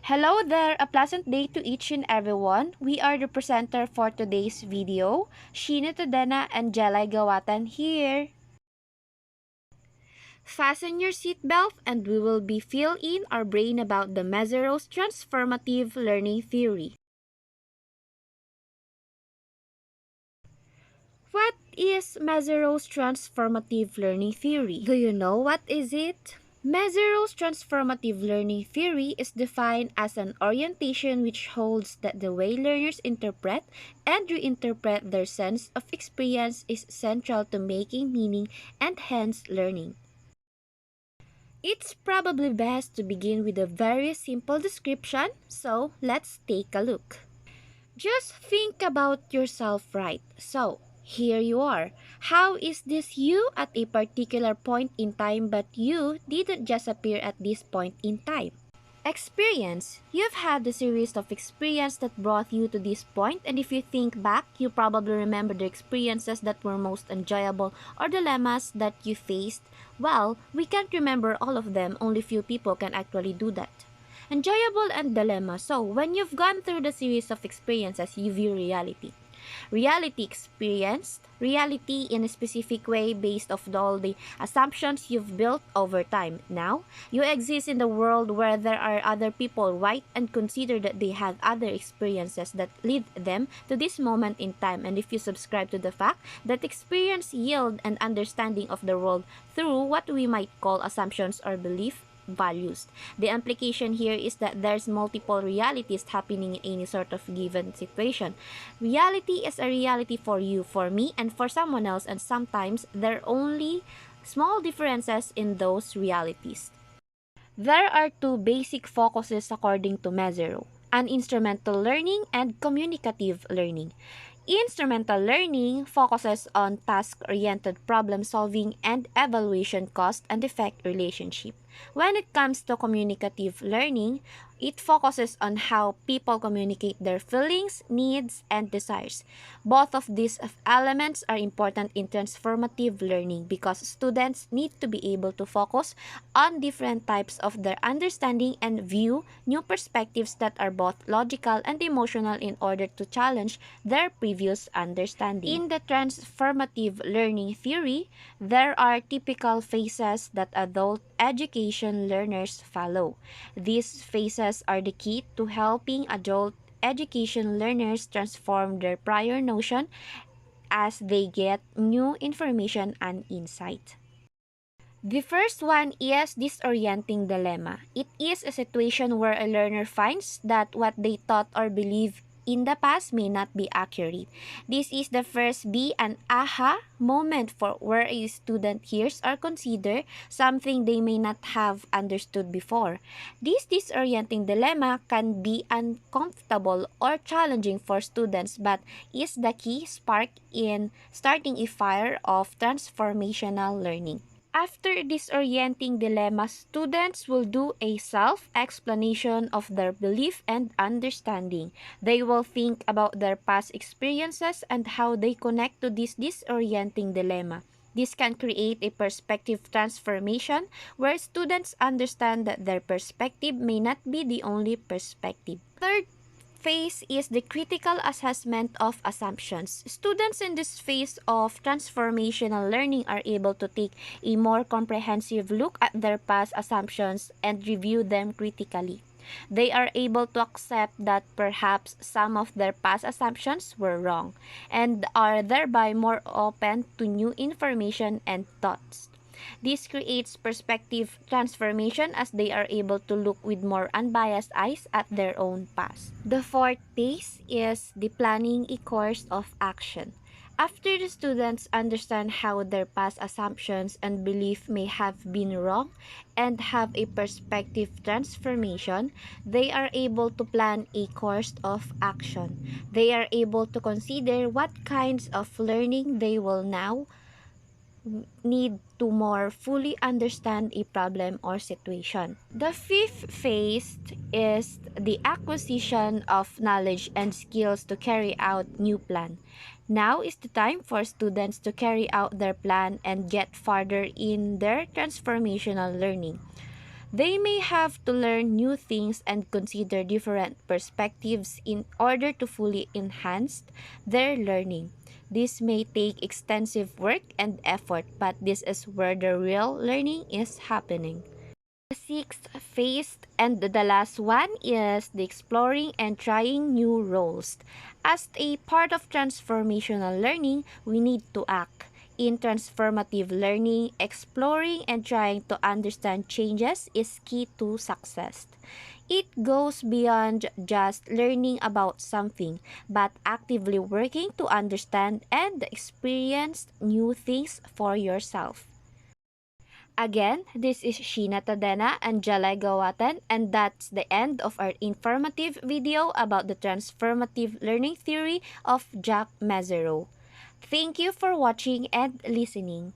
Hello there, a pleasant day to each and everyone. We are the presenter for today's video, Sheena Todena and Jelay Gawatan here. Fasten your seatbelt and we will be fill in our brain about the Mezirow's transformative learning theory. What is Mezirow's transformative learning theory? Do you know what is it? Mezirow's transformative learning theory is defined as an orientation which holds that the way learners interpret and reinterpret their sense of experience is central to making meaning and hence learning. It's probably best to begin with a very simple description, so let's take a look. Just think about yourself, right? So, here you are. How is this you at a particular point in time, but you didn't just appear at this point in time? Experience. You've had a series of experiences that brought you to this point, and if you think back, you probably remember the experiences that were most enjoyable or dilemmas that you faced. Well, we can't remember all of them, only few people can actually do that. Enjoyable and dilemma. So, when you've gone through the series of experiences, you view reality. Reality experienced, reality in a specific way based off all the assumptions you've built over time. Now, you exist in the world where there are other people, right? And consider that they have other experiences that lead them to this moment in time. And if you subscribe to the fact that experience yield an understanding of the world through what we might call assumptions or belief, values. The implication here is that there's multiple realities happening in any sort of given situation. Reality is a reality for you, for me, and for someone else, and sometimes there are only small differences in those realities. There are two basic focuses according to Mezirow: an instrumental learning and communicative learning. Instrumental learning focuses on task-oriented problem solving and evaluation cost and effect relationship. When it comes to communicative learning, it focuses on how people communicate their feelings, needs, and desires. Both of these elements are important in transformative learning because students need to be able to focus on different types of their understanding and view new perspectives that are both logical and emotional in order to challenge their previous understanding. In the transformative learning theory, there are typical phases that adult education learners follow. These phases are the key to helping adult education learners transform their prior notion as they get new information and insight. The first one is disorienting dilemma. It is a situation where a learner finds that what they thought or believed in the past may not be accurate. This is the first be an aha moment for where a student hears or consider something they may not have understood before. This disorienting dilemma can be uncomfortable or challenging for students, but is the key spark in starting a fire of transformational learning. After disorienting dilemma, students will do a self-explanation of their belief and understanding. They will think about their past experiences and how they connect to this disorienting dilemma. This can create a perspective transformation where students understand that their perspective may not be the only perspective. Third phase is the critical assessment of assumptions. Students in this phase of transformational learning are able to take a more comprehensive look at their past assumptions and review them critically. They are able to accept that perhaps some of their past assumptions were wrong and are thereby more open to new information and thoughts. This creates perspective transformation as they are able to look with more unbiased eyes at their own past. The fourth phase is the planning a course of action. After the students understand how their past assumptions and belief may have been wrong and have a perspective transformation, they are able to plan a course of action. They are able to consider what kinds of learning they will now need to more fully understand a problem or situation. The fifth phase is the acquisition of knowledge and skills to carry out new plan. Now is the time for students to carry out their plan and get further in their transformational learning. They may have to learn new things and consider different perspectives in order to fully enhance their learning. This may take extensive work and effort, but this is where the real learning is happening. The sixth phase and the last one is the exploring and trying new roles. As a part of transformational learning, we need to act. In transformative learning, exploring and trying to understand changes is key to success. It goes beyond just learning about something, but actively working to understand and experience new things for yourself. Again, this is Sheena Tadena and Jalai Gawatan, and that's the end of our informative video about the transformative learning theory of Jack Mezirow. Thank you for watching and listening.